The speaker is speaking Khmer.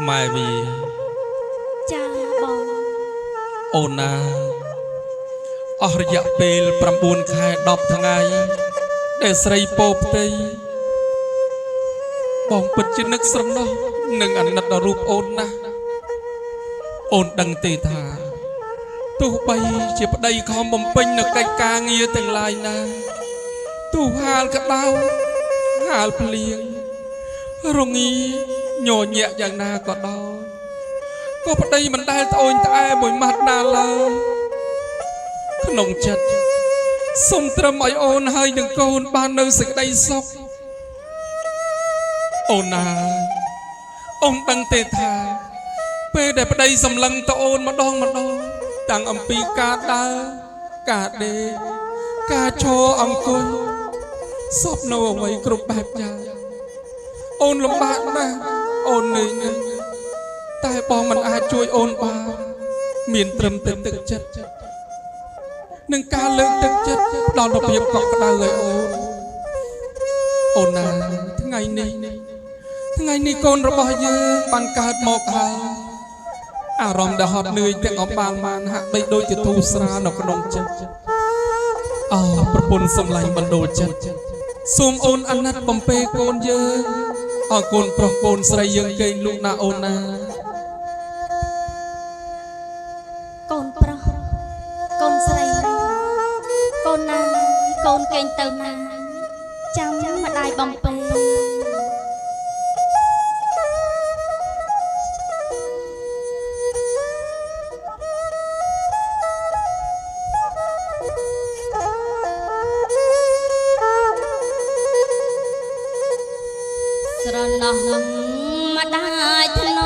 ម៉ែវាចាបងអូនណាអស់រយៈពេល9ខែ10ថ្ងៃដែលស្រីពោផ្ទៃបងពិតជានឹកស្រណោះនឹងអាណិតដល់រូបអូនណាស់អូនដឹងទេថាទោះបីជាប្តីខំបំពេញនៅកិច្ចការងារទាំងឡាយណាទោះហាលក្តៅហាលភ្លៀងរងាញញាក់យ៉ាងណាក៏ដោយក៏ប្តីមិនដែលត្អូញត្អែមួយម៉ាត់ណាឡើយក្នុងចិត្តសុំត្រឹមឲ្យអូនហើយនឹងកូនបាននៅសេចក្តីសុខអូនណាអូនដឹងទេថាពេលដែលប្តីសម្លឹងទៅអូនម្ដងតាំងអំពីការដើរការដេកការឈរអង្គុយសពនៅអ្វីគ្រប់បែបយ៉ាងអូនលំបាកណាស់អូននឿយណាស់តែបងមិនអាចជួយអូនបានមានត្រឹមតែទឹកចិត្តនឹងការលើកទឹកចិត្តដល់របៀបកក់ក្ដៅឲ្យអូនណាថ្ងៃនេះកូនរបស់យើងបានកើតមកហើយអារម្មណ៍ដែលហត់នឿយទាំងអបាលបានហាក់បីដូចជាធូរស្រាលនៅក្នុងចិត្តអូប្រពន្ធសម្លាញ់បណ្ដូលចិត្តសូមអូនអាណិតបំពេកូនយើងអរគុណប្រុសកូនស្រីយើងកេងលូកណាអូនណាកូនប្រុសកូនស្រីកូនណាកូនកេងទៅណាចាំម្ដាយបំពេស្រណោះម្ដាយធ្ន